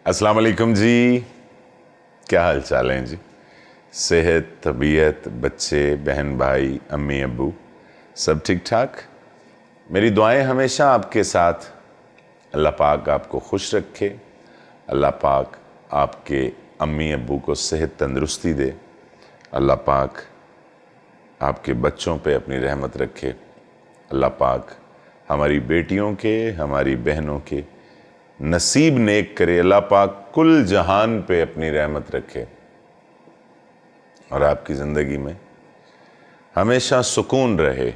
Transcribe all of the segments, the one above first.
अस्सलाम वालेकुम जी, क्या हाल चाल हैं जी। सेहत, तबीयत, बच्चे, बहन भाई, अम्मी अब्बू सब ठीक ठाक। मेरी दुआएं हमेशा आपके साथ। अल्लाह पाक आपको खुश रखे, अल्लाह पाक आपके अम्मी अब्बू को सेहत तंदुरुस्ती दे, अल्लाह पाक आपके बच्चों पे अपनी रहमत रखे, अल्लाह पाक हमारी बेटियों के, हमारी बहनों के नसीब नेक करे, अल्लाह पाक कुल जहान पे अपनी रहमत रखे और आपकी ज़िंदगी में हमेशा सुकून रहे।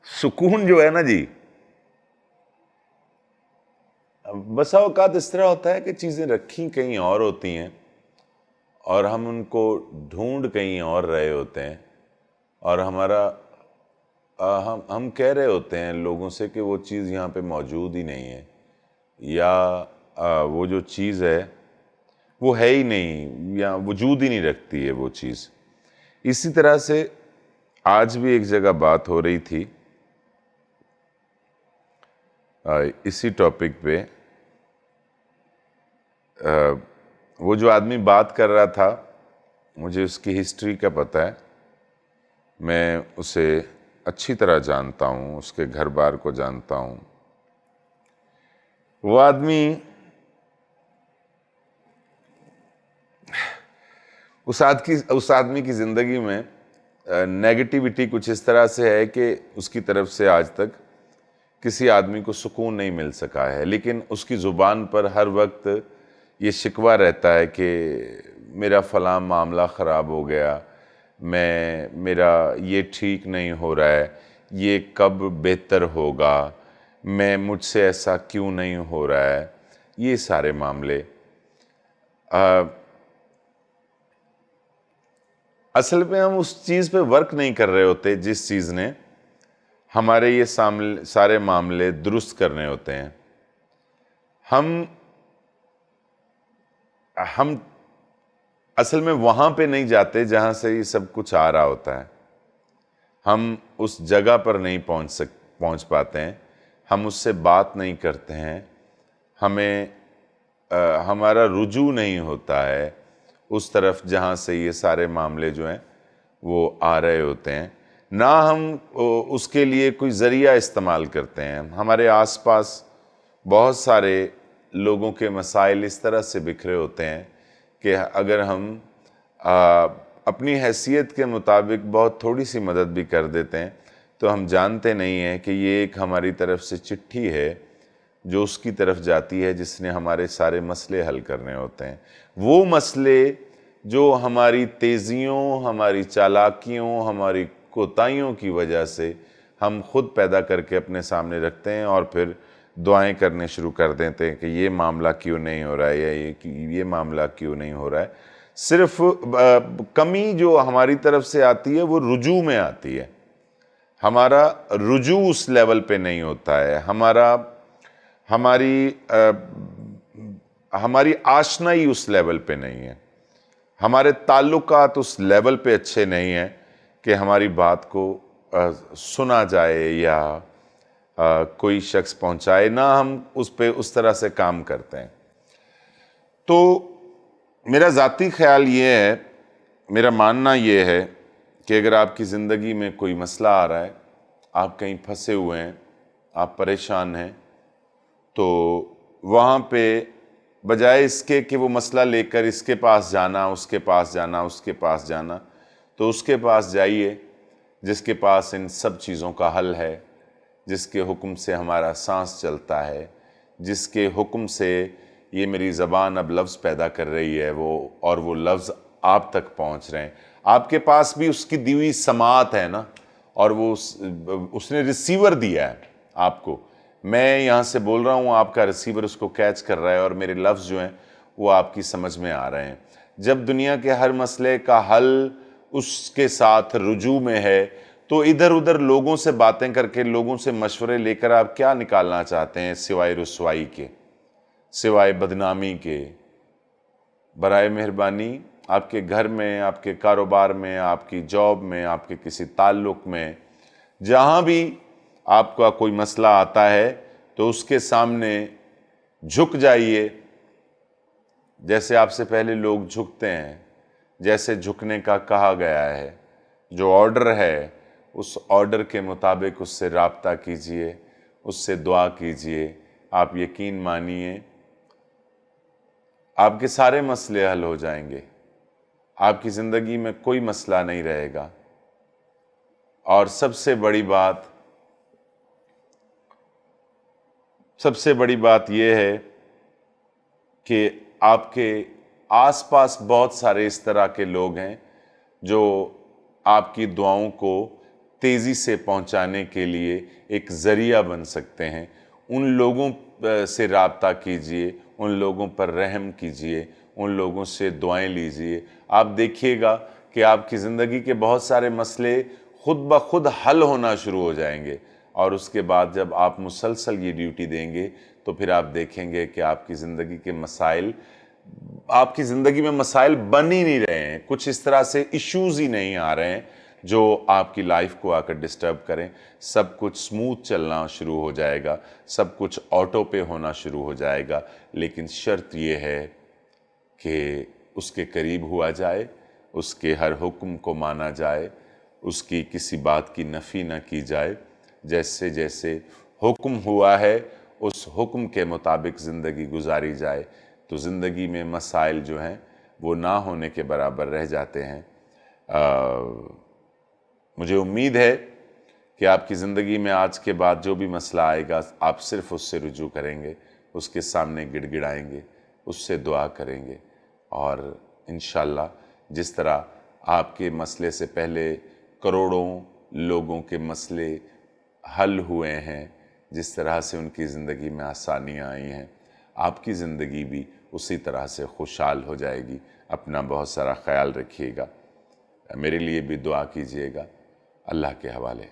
सुकून जो है ना जी, बसा औकात इस तरह होता है कि चीज़ें रखी कहीं और होती हैं और हम उनको ढूंढ कहीं और रहे होते हैं और हम कह रहे होते हैं लोगों से कि वो चीज़ यहाँ पे मौजूद ही नहीं है, या वो जो चीज़ है वो है ही नहीं, या वजूद ही नहीं रखती है वो चीज़। इसी तरह से आज भी एक जगह बात हो रही थी इसी टॉपिक पे। वो जो आदमी बात कर रहा था, मुझे उसकी हिस्ट्री का पता है, मैं उसे अच्छी तरह जानता हूँ, उसके घर बार को जानता हूँ। वो आदमी उस आदमी की ज़िंदगी में नेगेटिविटी कुछ इस तरह से है कि उसकी तरफ से आज तक किसी आदमी को सुकून नहीं मिल सका है, लेकिन उसकी ज़ुबान पर हर वक्त ये शिकवा रहता है कि मेरा फ़लाँ मामला ख़राब हो गया, मेरा ये ठीक नहीं हो रहा है, ये कब बेहतर होगा, मुझसे ऐसा क्यों नहीं हो रहा है, ये सारे मामले। असल में हम उस चीज़ पे वर्क नहीं कर रहे होते जिस चीज़ ने हमारे ये सारे मामले दुरुस्त करने होते हैं। हम असल में वहाँ पे नहीं जाते जहाँ से ये सब कुछ आ रहा होता है। हम उस जगह पर नहीं पहुँच पाते हैं, हम उससे बात नहीं करते हैं, हमारा रुजू नहीं होता है उस तरफ जहाँ से ये सारे मामले जो हैं वो आ रहे होते हैं। ना हम उसके लिए कोई ज़रिया इस्तेमाल करते हैं। हमारे आसपास बहुत सारे लोगों के मसाइल इस तरह से बिखरे होते हैं कि अगर हम अपनी हैसियत के मुताबिक बहुत थोड़ी सी मदद भी कर देते हैं तो हम जानते नहीं हैं कि ये एक हमारी तरफ से चिट्ठी है जो उसकी तरफ जाती है जिसने हमारे सारे मसले हल करने होते हैं। वो मसले जो हमारी तेज़ियों, हमारी चालाकियों, हमारी कोताहियों की वजह से हम खुद पैदा करके अपने सामने रखते हैं और फिर दुआएं करने शुरू कर देते हैं कि ये मामला क्यों नहीं हो रहा है, या ये मामला क्यों नहीं हो रहा है। सिर्फ कमी जो हमारी तरफ से आती है वो रुजू में आती है। हमारा रुजू उस लेवल पे नहीं होता है, हमारी आशनाई उस लेवल पे नहीं है, हमारे ताल्लुकात उस लेवल पे अच्छे नहीं हैं कि हमारी बात को सुना जाए या कोई शख्स पहुंचाए, ना हम उस पे उस तरह से काम करते हैं। तो मेरा ज़ाती ख्याल ये है, मेरा मानना ये है कि अगर आपकी ज़िंदगी में कोई मसला आ रहा है, आप कहीं फंसे हुए हैं, आप परेशान हैं, तो वहाँ पे बजाय इसके कि वो मसला लेकर इसके पास जाना, उसके पास जाना, उसके पास जाना, तो उसके पास जाइए जिसके पास इन सब चीज़ों का हल है, जिसके हुक्म से हमारा सांस चलता है, जिसके हुक्म से ये मेरी ज़बान अब लफ्ज़ पैदा कर रही है, वो लफ्ज़ आप तक पहुँच रहे हैं। आपके पास भी उसकी दी हुई समात है ना, और उसने रिसीवर दिया है आपको। मैं यहाँ से बोल रहा हूँ, आपका रिसीवर उसको कैच कर रहा है और मेरे लफ्ज़ जो हैं वो आपकी समझ में आ रहे हैं। जब दुनिया के हर मसले का हल उसके साथ रुजू में है, तो इधर उधर लोगों से बातें करके, लोगों से मशवरे लेकर आप क्या निकालना चाहते हैं सिवाय रुसवाई के, सिवाय बदनामी के। बराए मेहरबानी आपके घर में, आपके कारोबार में, आपकी जॉब में, आपके किसी ताल्लुक़ में, जहाँ भी आपका कोई मसला आता है, تو اس کے سامنے جھک جائیے، جیسے آپ سے پہلے لوگ جھکتے ہیں، جیسے جھکنے کا کہا گیا ہے، جو آرڈر ہے اس آرڈر کے مطابق اس سے رابطہ کیجئے، اس سے دعا کیجئے۔ آپ یقین مانیے آپ کے سارے مسئلے حل ہو جائیں گے، آپ کی زندگی میں کوئی مسئلہ نہیں رہے گا۔ اور سب سے بڑی بات یہ ہے کہ آپ کے آس پاس بہت سارے اس طرح کے لوگ ہیں جو آپ کی دعاؤں کو تیزی سے پہنچانے کے لیے ایک ذریعہ بن سکتے ہیں۔ ان لوگوں سے رابطہ کیجئے، ان لوگوں پر رحم کیجئے، ان لوگوں سے دعائیں لیجئے۔ آپ دیکھیے گا کہ آپ کی زندگی کے بہت سارے مسئلے خود بخود حل ہونا شروع ہو جائیں گے، اور اس کے بعد جب آپ مسلسل یہ ڈیوٹی دیں گے تو پھر آپ دیکھیں گے کہ آپ کی زندگی میں مسائل بن ہی نہیں رہے ہیں، کچھ اس طرح سے ایشوز ہی نہیں آ رہے ہیں جو آپ کی لائف کو آ کر ڈسٹرب کریں۔ سب کچھ سموتھ چلنا شروع ہو جائے گا، سب کچھ آٹو پے ہونا شروع ہو جائے گا، لیکن شرط یہ ہے کہ اس کے قریب ہوا جائے، اس کے ہر حکم کو مانا جائے، اس کی کسی بات کی نفی نہ کی جائے۔ جیسے جیسے حکم ہوا ہے اس حکم کے مطابق زندگی گزاری جائے، تو زندگی میں مسائل جو ہیں وہ نہ ہونے کے برابر رہ جاتے ہیں۔ مجھے امید ہے کہ آپ کی زندگی میں آج کے بعد جو بھی مسئلہ آئے گا آپ صرف اس سے رجوع کریں گے، اس کے سامنے گڑ گڑائیں گے، اس سے دعا کریں گے، اور انشاءاللہ جس طرح آپ کے مسئلے سے پہلے کروڑوں لوگوں کے مسئلے حل ہوئے ہیں، جس طرح سے ان کی زندگی میں آسانیاں آئی ہیں، آپ کی زندگی بھی اسی طرح سے خوشحال ہو جائے گی۔ اپنا بہت سارا خیال رکھیے گا، میرے لیے بھی دعا کیجیے گا۔ اللہ کے حوالے۔